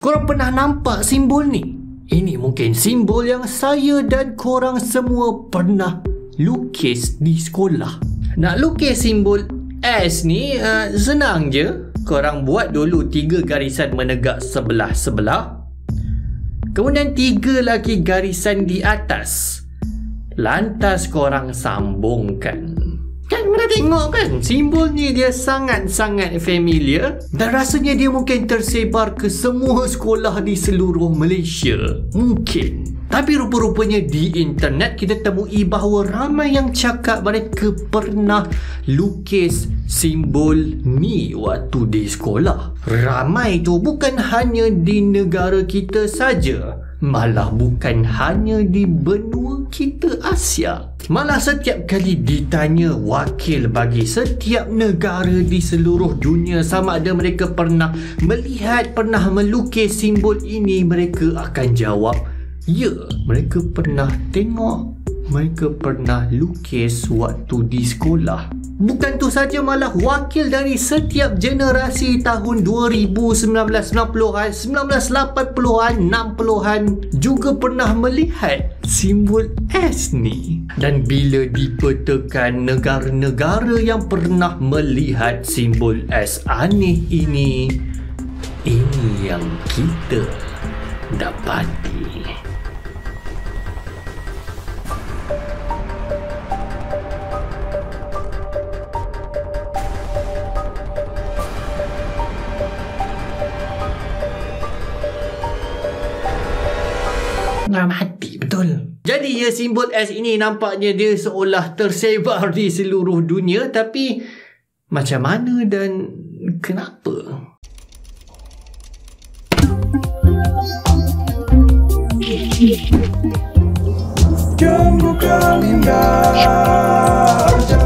Korang pernah nampak simbol ni? Ini mungkin simbol yang saya dan korang semua pernah lukis di sekolah. Nak lukis simbol S ni senang je. Korang buat dulu 3 garisan menegak sebelah-sebelah. Kemudian 3 lagi garisan di atas. Lantas korang sambungkan. Kan pernah tengok kan? Simbol ni dia sangat-sangat familiar. Dan rasanya dia mungkin tersebar ke semua sekolah di seluruh Malaysia. Mungkin. Tapi rupa-rupanya di internet kita temui bahawa ramai yang cakap mereka pernah lukis simbol ni waktu di sekolah. Ramai tu bukan hanya di negara kita saja. Malah bukan hanya di benua kita Asia. Malah setiap kali ditanya wakil bagi setiap negara di seluruh dunia sama ada mereka pernah melihat, pernah melukis simbol ini, mereka akan jawab, ya, mereka pernah tengok, mereka pernah lukis waktu di sekolah. Bukan tu saja, malah wakil dari setiap generasi tahun 2000, 1990-an, 1980-an, 60-an juga pernah melihat simbol S ni. Dan bila dipetakan negara-negara yang pernah melihat simbol S aneh ini yang kita dapati. Mati betul. Jadi ya, simbol S ini nampaknya dia seolah tersebar di seluruh dunia. Tapi macam mana dan kenapa? Jom buka Linda Ajar.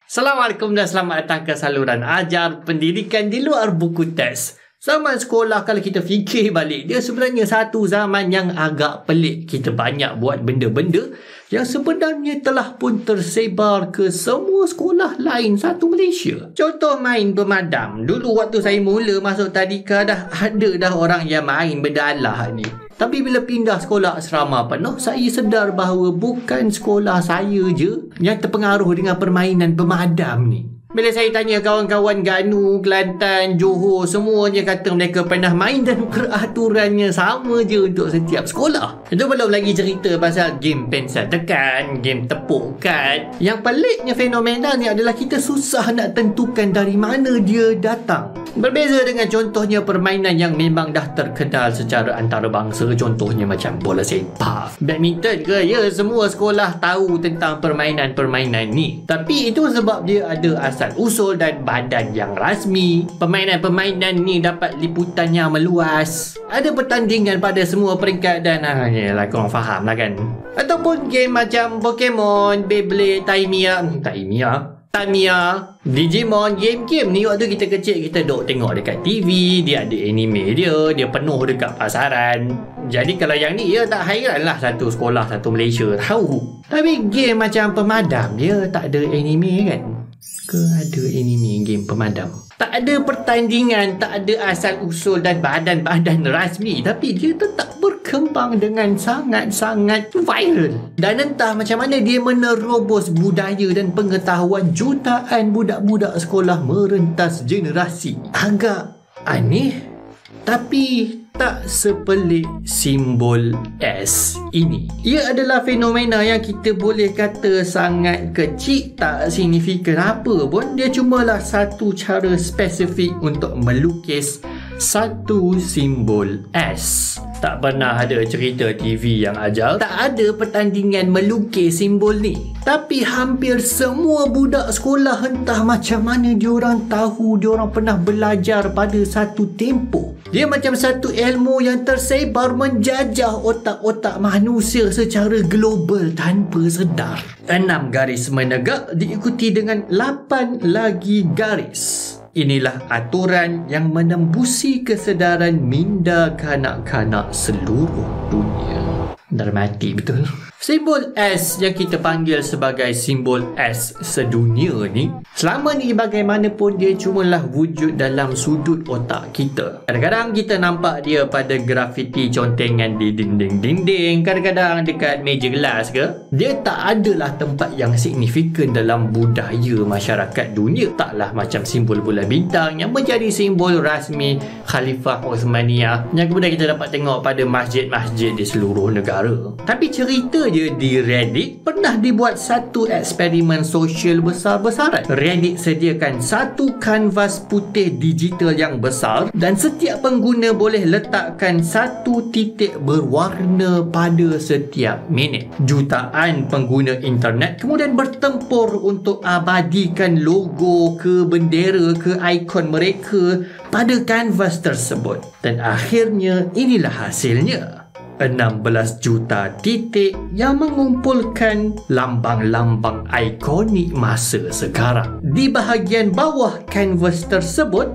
Assalamualaikum dan selamat datang ke saluran Ajar Pendidikan di luar buku teks. Zaman sekolah, kalau kita fikir balik, dia sebenarnya satu zaman yang agak pelik. Kita banyak buat benda-benda yang sebenarnya telah pun tersebar ke semua sekolah lain satu Malaysia. Contoh main pemadam. Dulu waktu saya mula masuk tadika dah ada dah orang yang main benda alah ni. Tapi bila pindah sekolah asrama penuh, saya sedar bahawa bukan sekolah saya je yang terpengaruh dengan permainan pemadam ni. Bila saya tanya kawan-kawan Ganu, Kelantan, Johor, semuanya kata mereka pernah main dan peraturannya sama je untuk setiap sekolah. Itu belum lagi cerita pasal game pensel tekan, game tepuk kad. Yang peliknya fenomena ni adalah kita susah nak tentukan dari mana dia datang. Berbeza dengan contohnya permainan yang memang dah terkenal secara antarabangsa, contohnya macam bola sepak, badminton ke, ya, semua sekolah tahu tentang permainan-permainan ni. Tapi itu sebab dia ada asal usul dan badan yang rasmi. Permainan-permainan ni dapat liputan yang meluas. Ada pertandingan pada semua peringkat dan yalah, korang faham lah kan. Ataupun game macam Pokemon, Beyblade, Tamiya, Digimon. Game-game ni waktu kita kecil kita duk tengok dekat TV, dia ada anime dia penuh dekat pasaran. Jadi kalau yang ni, ya, tak hairan lah satu sekolah, satu Malaysia tahu. Tapi game macam pemadam, dia tak ada anime kan? Ke ada anime game pemadam? Tak ada pertandingan, tak ada asal usul dan badan-badan rasmi, tapi dia tetap berkembang dengan sangat-sangat viral. Dan entah macam mana dia menerobos budaya dan pengetahuan jutaan budak-budak sekolah merentas generasi. Agak aneh, tapi tak sepelik simbol S ini. Ia adalah fenomena yang kita boleh kata sangat kecil, tak signifikan apa pun. Dia cumalah satu cara spesifik untuk melukis satu simbol S. Tak pernah ada cerita TV yang ajar, tak ada pertandingan melukis simbol ni. Tapi hampir semua budak sekolah, entah macam mana diorang tahu, diorang pernah belajar pada satu tempoh. Dia macam satu ilmu yang tersebar menjajah otak-otak manusia secara global tanpa sedar. 6 garis menegak diikuti dengan 8 lagi garis. Inilah aturan yang menembusi kesedaran minda kanak-kanak seluruh dunia. Dramatik betul. Simbol S yang kita panggil sebagai simbol S sedunia ni, selama ni bagaimanapun dia cumalah wujud dalam sudut otak kita. Kadang-kadang kita nampak dia pada grafiti contengan di dinding-dinding, kadang-kadang dekat meja gelas ke. Dia tak adalah tempat yang signifikan dalam budaya masyarakat dunia. Taklah macam simbol bulan bintang yang menjadi simbol rasmi Khalifah Uthmaniyah yang kemudian kita dapat tengok pada masjid-masjid di seluruh negara. Tapi cerita je di Reddit pernah dibuat satu eksperimen sosial besar-besaran. Reddit sediakan satu kanvas putih digital yang besar dan setiap pengguna boleh letakkan satu titik berwarna pada setiap minit. Jutaan pengguna internet kemudian bertempur untuk abadikan logo ke bendera ke ikon mereka pada kanvas tersebut. Dan akhirnya inilah hasilnya. 16 juta titik yang mengumpulkan lambang-lambang ikonik masa sekarang. Di bahagian bawah kanvas tersebut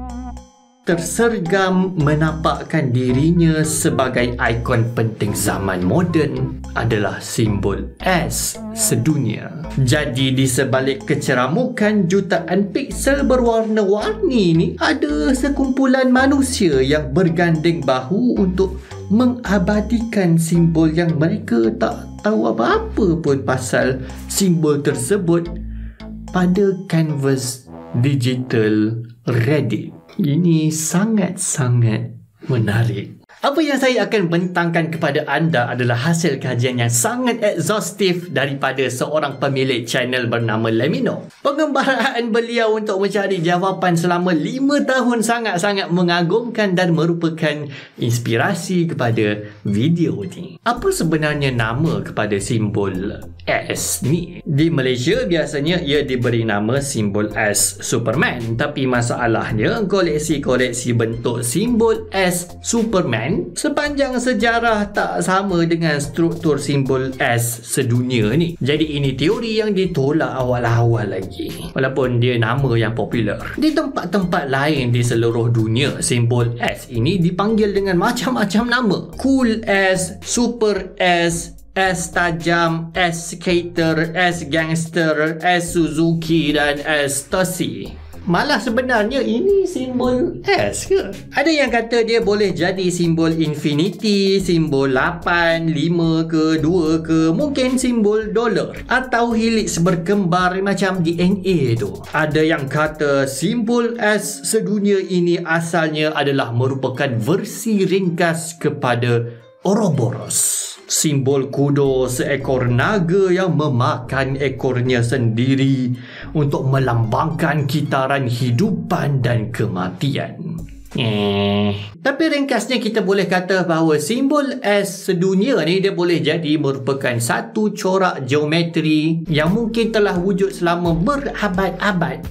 tersergam menampakkan dirinya sebagai ikon penting zaman moden adalah simbol S sedunia. Jadi di sebalik keceramukan jutaan piksel berwarna-warni ni ada sekumpulan manusia yang berganding bahu untuk mengabadikan simbol yang mereka tak tahu apa-apa pun pasal simbol tersebut pada kanvas digital Reddit. Ini sangat-sangat menarik. Apa yang saya akan bentangkan kepada anda adalah hasil kajian yang sangat ekshaustif daripada seorang pemilik channel bernama Lemino. Pengembaraan beliau untuk mencari jawapan selama 5 tahun sangat-sangat mengagumkan dan merupakan inspirasi kepada video ni. Apa sebenarnya nama kepada simbol S ni? Di Malaysia biasanya ia diberi nama simbol S Superman, tapi masalahnya koleksi-koleksi bentuk simbol S Superman sepanjang sejarah tak sama dengan struktur simbol S sedunia ni. Jadi ini teori yang ditolak awal-awal lagi, walaupun dia nama yang popular. Di tempat-tempat lain di seluruh dunia, simbol S ini dipanggil dengan macam-macam nama. Cool S, Super S, S tajam, S skater, S gangster, S Suzuki dan S Tosi. Malah sebenarnya ini simbol S ke? Ada yang kata dia boleh jadi simbol infinity, simbol 8, 5 ke, 2 ke, mungkin simbol dolar atau helix berkembar macam DNA tu. Ada yang kata simbol S sedunia ini asalnya adalah merupakan versi ringkas kepada Ouroboros, simbol kudo seekor naga yang memakan ekornya sendiri untuk melambangkan kitaran hidupan dan kematian. Tapi ringkasnya kita boleh kata bahawa simbol S sedunia ni dia boleh jadi merupakan satu corak geometri yang mungkin telah wujud selama berabad-abad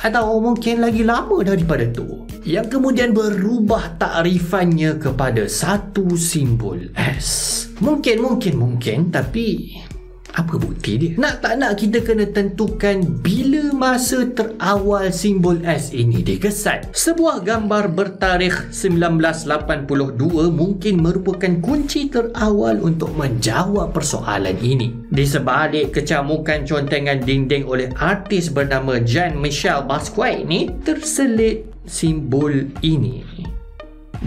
atau mungkin lagi lama daripada tu, yang kemudian berubah takrifannya kepada satu simbol S. Mungkin, tapi apa bukti dia? Nak tak nak kita kena tentukan bila masa terawal simbol S ini dikesan. Sebuah gambar bertarikh 1982 mungkin merupakan kunci terawal untuk menjawab persoalan ini. Di sebalik kecamukan contengan dinding oleh artis bernama Jean-Michel Basquiat ini, terselit simbol ini.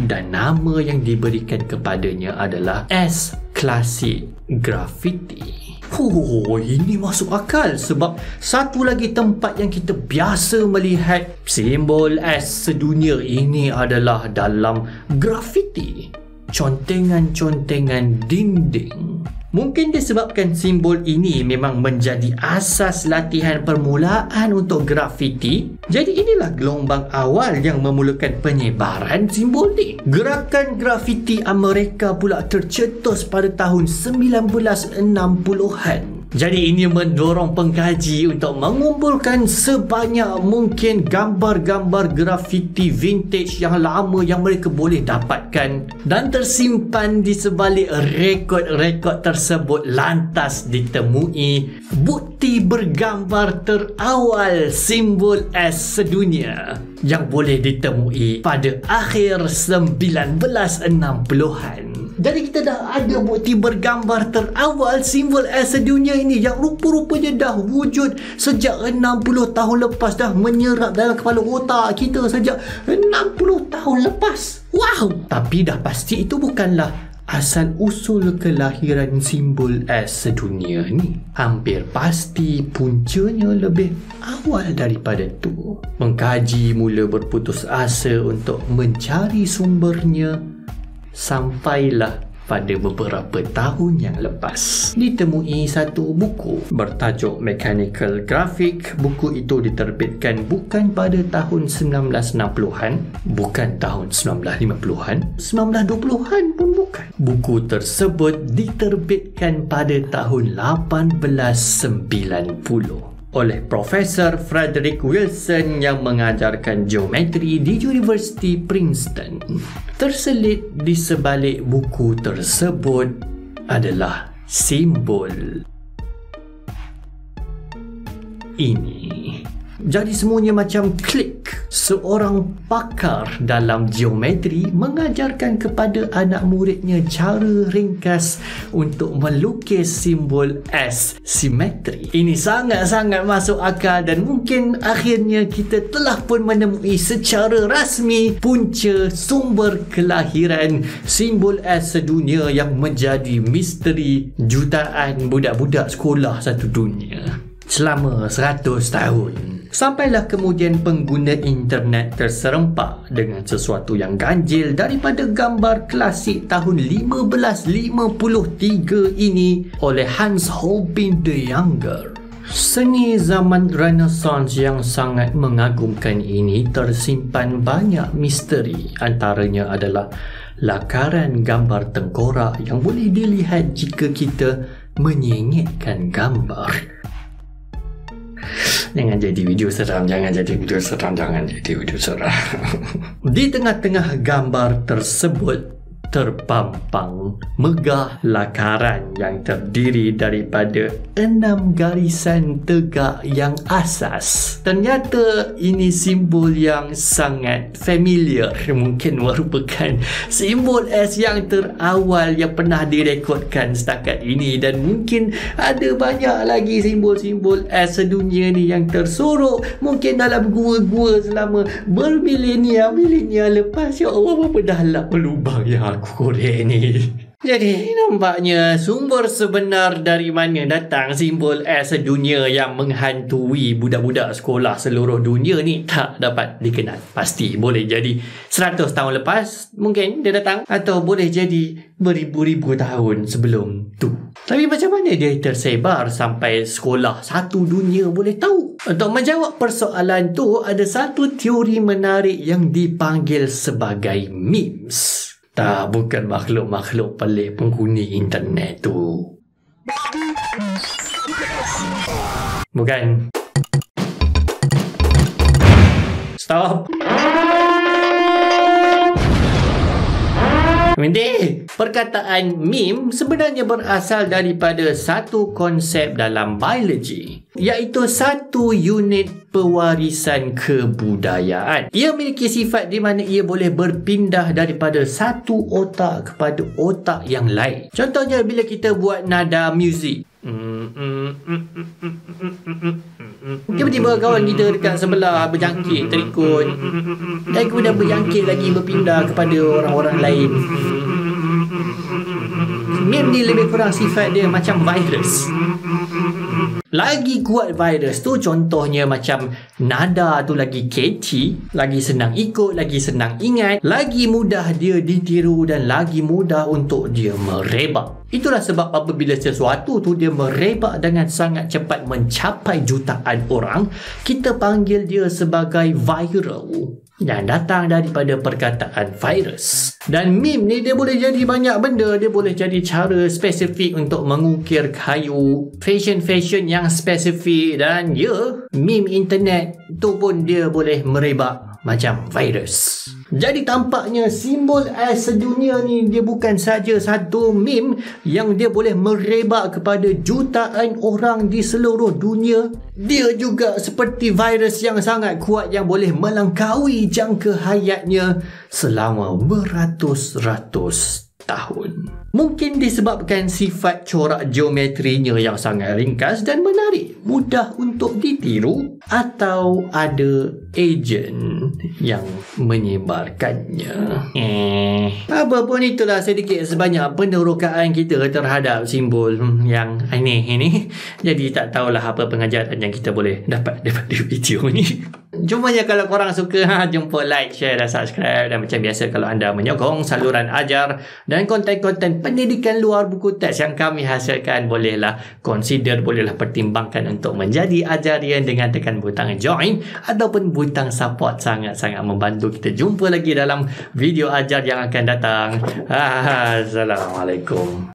Dan nama yang diberikan kepadanya adalah S Classic Graffiti. Ini masuk akal sebab satu lagi tempat yang kita biasa melihat simbol S sedunia ini adalah dalam grafiti, contengan-contengan dinding. Mungkin disebabkan simbol ini memang menjadi asas latihan permulaan untuk grafiti. Jadi inilah gelombang awal yang memulakan penyebaran simbol ini. Gerakan grafiti Amerika pula tercetus pada tahun 1960-an. Jadi ini mendorong pengkaji untuk mengumpulkan sebanyak mungkin gambar-gambar grafiti vintage yang lama yang mereka boleh dapatkan dan tersimpan di sebalik rekod-rekod tersebut. Lantas ditemui bukti bergambar terawal simbol S sedunia yang boleh ditemui pada akhir 1960-an. Jadi kita dah ada bukti bergambar terawal simbol S sedunia ini yang rupa-rupanya dah wujud sejak 60 tahun lepas, dah menyerap dalam kepala otak kita sejak 60 tahun lepas. Wow! Tapi dah pasti itu bukanlah asal usul kelahiran simbol S sedunia ni. Hampir pasti puncanya lebih awal daripada tu. Mengkaji mula berputus asa untuk mencari sumbernya sampailah pada beberapa tahun yang lepas ditemui satu buku bertajuk Mechanical Graphic. Buku itu diterbitkan bukan pada tahun 1960-an, bukan tahun 1950-an, 1920-an pun bukan. Buku tersebut diterbitkan pada tahun 1890 oleh Profesor Frederick Wilson yang mengajarkan geometri di University Princeton. Terselit di sebalik buku tersebut adalah simbol ini. Jadi semuanya macam klik. Seorang pakar dalam geometri mengajarkan kepada anak muridnya cara ringkas untuk melukis simbol S simetri. Ini sangat-sangat masuk akal dan mungkin akhirnya kita telah pun menemui secara rasmi punca sumber kelahiran simbol S sedunia yang menjadi misteri jutaan budak-budak sekolah satu dunia selama 100 tahun. Sampailah kemudian pengguna internet terserempak dengan sesuatu yang ganjil daripada gambar klasik tahun 1553 ini oleh Hans Holbein the Younger. Seni zaman Renaissance yang sangat mengagumkan ini tersimpan banyak misteri. Antaranya adalah lakaran gambar tengkorak yang boleh dilihat jika kita menyengitkan gambar. Jangan jadi video seram, jangan jadi video seram. Di tengah-tengah gambar tersebut terpampang megah lakaran yang terdiri daripada 6 garisan tegak yang asas. Ternyata ini simbol yang sangat familiar, mungkin merupakan simbol S yang terawal yang pernah direkodkan setakat ini, dan mungkin ada banyak lagi simbol-simbol S sedunia ni yang tersorok mungkin dalam gua-gua selama bermilenial lepas. Ya Allah, berapa dalam lubang yang aku korek ni. Jadi nampaknya sumber sebenar dari mana datang simbol S sedunia yang menghantui budak-budak sekolah seluruh dunia ni tak dapat dikenal. Pasti boleh jadi 100 tahun lepas mungkin dia datang, atau boleh jadi beribu-ribu tahun sebelum tu. Tapi macam mana dia tersebar sampai sekolah satu dunia boleh tahu? Untuk menjawab persoalan tu, ada satu teori menarik yang dipanggil sebagai memes. Tak, bukan makhluk-makhluk pelik penghuni internet tu. Bukan. Stop. Berhenti. Perkataan meme sebenarnya berasal daripada satu konsep dalam biologi, iaitu satu unit pewarisan kebudayaan. Ia memiliki sifat di mana ia boleh berpindah daripada satu otak kepada otak yang lain. Contohnya bila kita buat nada muzik, tiba-tiba kawan kita dekat sebelah berjangkit terikut, dan kemudian berjangkit lagi berpindah kepada orang-orang lain. Meme ni lebih kurang sifat dia macam virus. Lagi kuat virus tu, contohnya macam nada tu lagi catchy, lagi senang ikut, lagi senang ingat, lagi mudah dia ditiru dan lagi mudah untuk dia merebak. Itulah sebab apabila sesuatu tu dia merebak dengan sangat cepat mencapai jutaan orang, kita panggil dia sebagai viral, yang datang daripada perkataan virus. Dan meme ni dia boleh jadi banyak benda. Dia boleh jadi cara spesifik untuk mengukir kayu, fashion yang spesifik, dan meme internet tu pun dia boleh merebak macam virus. Jadi tampaknya simbol S sedunia ni dia bukan saja satu meme yang dia boleh merebak kepada jutaan orang di seluruh dunia. Dia juga seperti virus yang sangat kuat yang boleh melangkaui jangka hayatnya selama beratus-ratus tahun. Mungkin disebabkan sifat corak geometrinya yang sangat ringkas dan menarik, mudah untuk ditiru, atau ada ejen yang menyebarkannya. Apapun itulah sedikit sebanyak penerokaan kita terhadap simbol yang aneh ini. Jadi tak tahulah apa pengajaran yang kita boleh dapat daripada video ni. Cuma ya kalau korang suka, jumpa like, share dan subscribe. Dan macam biasa kalau anda menyokong saluran ajar dan konten-konten pendidikan luar buku teks yang kami hasilkan, bolehlah pertimbangkan untuk menjadi ajarian dengan tekan butang join ataupun butang support. Sangat-sangat membantu kita. Jumpa lagi dalam video ajar yang akan datang. Assalamualaikum.